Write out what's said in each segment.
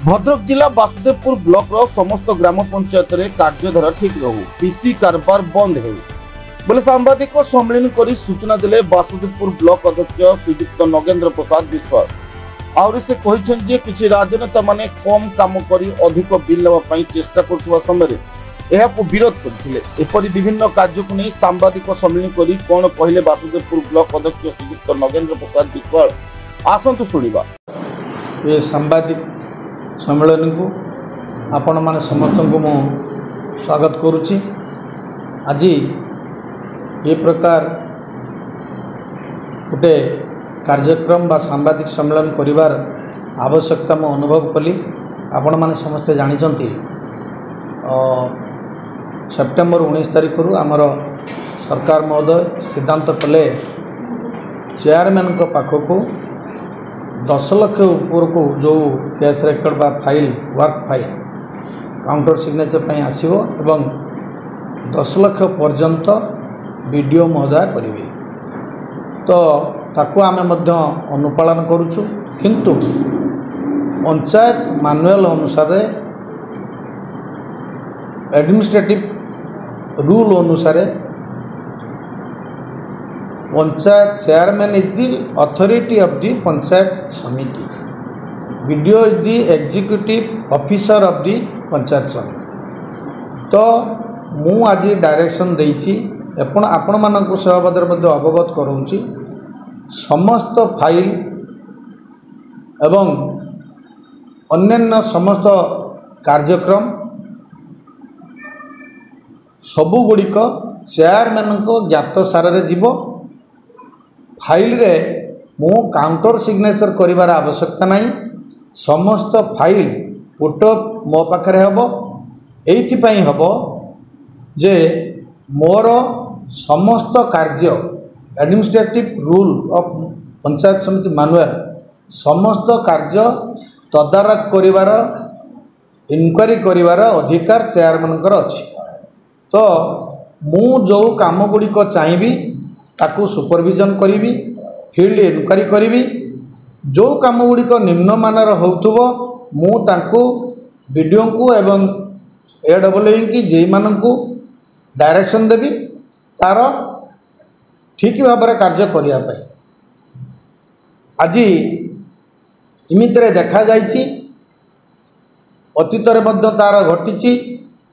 भद्रक जिला बासुदेवपुर ब्लॉक रो समस्त ग्राम पंचायत रे कार्यधारा ठीक रहू पीसी कारबार बंद हो बोले सांबादिक सम्मेलन करी सूचना दिले बासुदेवपुर ब्लॉक अध्यक्ष श्रीयुक्त नगेंद्र प्रसाद विश्वास। आउरी से कहिसेन जे किछि राजनेता माने कम काम करी अधिक बिल लेवा पई चेष्टा करथुवा समय एहा को विरोध करथिले। एपरि विभिन्न कार्य को नै सांबादिक सम्मेलन करी कोन पहिले बासुदेवपुर ब्लॉक अध्यक्ष श्रीयुक्त नगेंद्र प्रसाद विश्वास आसंतु सुनिबा। ये सांबादिक सम्मेलन को आपण माने समस्त को मु स्वागत करुच्ची। आज ये प्रकार गोटे कार्यक्रम बा सांबादिक सम्मेलन करिवार आवश्यकता मु अनुभव कली। आपण माने समस्ते जानिचंती सेप्टेम्बर 19 तारिख रु आमर सरकार महोदय सिद्धांत कले चेयरमैन को पाखक 10 लाख ऊपर को जो केस रेकर्ड बा file work file counter signature पे आसीबो एवं 10 लाख पर्यंत वीडियो महोदय करिवे। तो ताको आमे मध्य अनुपालन करूछु, किंतु पंचायत मैनुअल अनुसार एडमिनिस्ट्रेटिव रूल अनुसार panchayat chairman is the authority of the panchayat samiti, BDO is the executive officer of the panchayat samiti. तो मु आज डायरेक्शन देइछि आपण मानक सेवाबदर मध्य अवगत करूँची समस्त फाइल एवं अन्यान्य समस्त कार्यक्रम सबुगुड़िक चेयरमैन को ज्ञात सारे जीव फाइल रे मु काउंटर सिग्नेचर करिवार आवश्यकता नहीं। समस्त फाइल पुटअप मो पाखरे हबो। एइथि पई हबो जे मोर समस्त कार्य एडमिनिस्ट्रेटिव रूल ऑफ पंचायत समिति मैनुअल समस्त कार्य तदारक करिवार इनक्वारी करिवार अधिकार चेयरमैन कर अछि। तो मु जो काम गुड़िक चाहिए ताकू सुपरविजन करी, फील्ड इनक्वारी करी, जो काम गुड़िक निम्नमानर होउथुबो मु तांकू वीडियो को एवं एडब्ल्यू की जे मानकू डायरेक्शन देवी तार ठीक भाव में कार्य करने। आज इमितरे देखा जाइछि अतीत तार घटी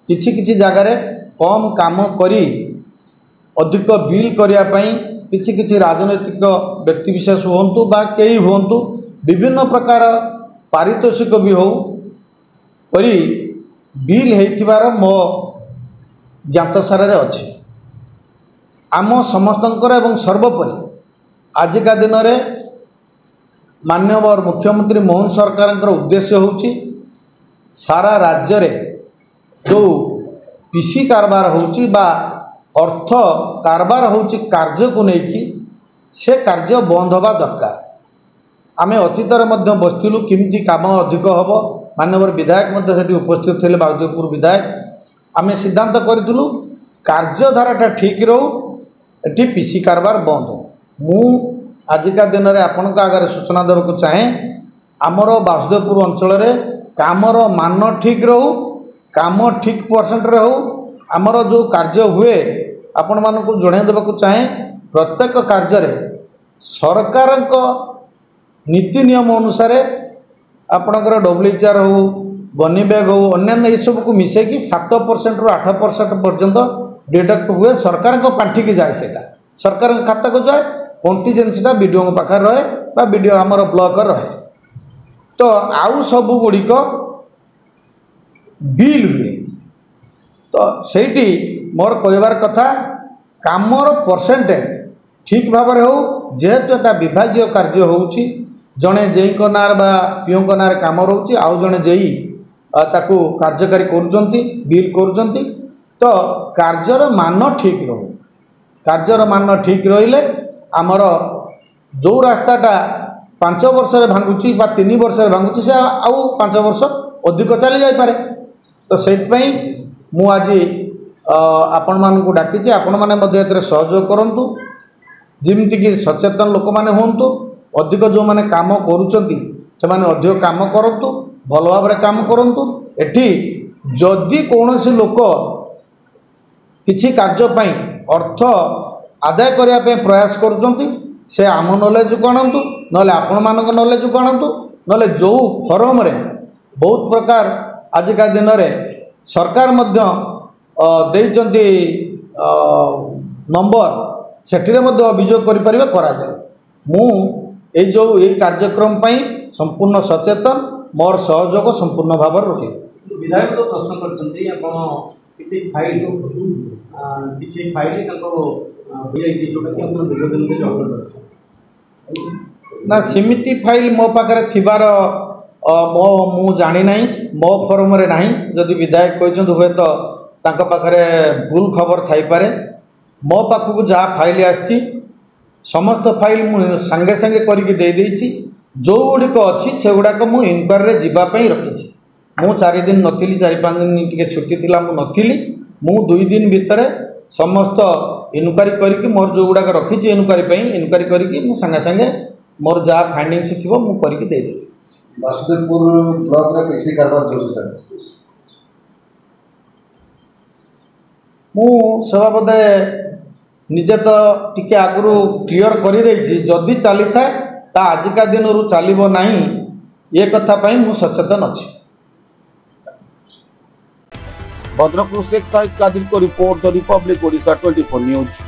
किछि जगार कम काम करी अधिक बिल करने किछि राजनैतिक व्यक्तिविशेष हूँ बा कई हूँ विभिन्न प्रकार पारितोषिक भी हो करी बिल होइथिबार मो ज्ञात सारे अच्छी। आम समस्तंकर एवं सर्वोपरि आजिका दिन में माननीय मुख्यमंत्री मोहन सरकार उद्देश्य होची सारा राज्य रे जो पीसी कारबार होची बा अर्थ कारबार होची कार्य को लेकिन से कार्य बंद होगा दरकार। आमे अतीत मध्य बसथिलु किमती काम अधिक हम माननीय विधायक मध्य सेठी उपस्थित थे बासुदेवपुर विधायक आमे सिद्धांत करूँ कार्यधाराटा ठीक रहू एटी पीसी कारबार बंद हो। मु आजिका दिन में आपण आगे सूचना देवाक चाहे आमर बासुदेवपुर अंचल कामर मान ठीक रहू, काम ठीक परसेंट रहू, आमर जो कार्य हुए आपण मानक जणै देवाक चाहे प्रत्येक कार्य सरकार नीति नियम अनुसार आपणकर डब्ल्यूएचआर हो बनी बैग हो अन्य ये सब को मिसेकी 7% रु 8% पर्यंत डिडक्ट हुए सरकार को पांठी की जाए, सेटा सरकार खाता को जाए कंटीजेंसीटा वीडियो पाखे रहे बा वीडियो आमर ब्लॉक रहे। तो आउ सब गुड़िक बिल हुए। तो सेठी मोर कहबार कथा कामर परसेंटेज ठीक भाव में हो जेहेतु एटा विभागीय कार्य होउची जड़े जेई को नार बा पीओ को नार काम रोची आउ जड़े जेई ताकू कार्यकारी करुचंती बिल करुचंती। तो कार्यर मान ठीक रहू, कार्यर मान ठीक रहिले आमर जो रास्ताटा 5 वर्ष भांगुची बा 3 वर्ष भांगुची से आउ 5 वर्ष अधिक चली जाई पारे। तो सेटपई मु आज आपण मानकू डाकिछि आपण माने मध्ये एतरे सहयोग करंतु जेमिति कि सचेतन लोक माने होंतु अधिक जो माने काम करूचंती से माने अधिक काम करंतु भल भाव काम करंतु। एठी जदि कौनसी लोक किछि कार्य पई अर्थ आदाय करने पे प्रयास करुँच से आम नॉलेज को आणतु नले आपण मानक नॉलेज को आणतु नले जो फॉरम रे बहुत प्रकार आजिका दिन में सरकार मध्य देइचंती नंबर सेठी मध्य अभियोग करिपारिबा करा जाय। मु ए जो यही कार्यक्रम पई संपूर्ण सचेतन मोर सहयोग संपूर्ण भाव रही। विधायक तो प्रश्न करछंती आपण किछि फाइल ताको बिआईटी जोटा कि आपण निवेदन के जवाब करछ ना सेमिति फाइल मो पाखरे थिबार मो मु जानी नाही मो फॉर्म रे नाही। जदि विधायक कहछन हुए तो तांका पाखरे भूल खबर थाई पारे। मो पाखु जा फाइल आछि समस्त फाइल मु संगे संगे करके दे देछि। जो गुड़िक अच्छी से गुड़ाक मु इनक्वारी जीवा पई रखिछि। मु 4 दिन नथिली 4-5 दिन टिके छुट्टी थिला मु नथिली। मु 2 दिन भितर समस्त इनक्वारी करके मोर जो गुड़ाक रखिछि इनक्वारी करके मु संगे संगे मोर जा फाइंडिंग्स थिबो मु करके दे देबी। वासुदेवपुर ब्लॉक रे पीसी कारबार जोश चलछि मु सभापति निजे तो टिके आगु क्लियर कर जदि चली था ता आजिका दिन रु चलिबो नाही ये कथा पई मु सचेतन अछि। भद्रक शेख साहिद कादिर को report the Republic Odisha 24 news.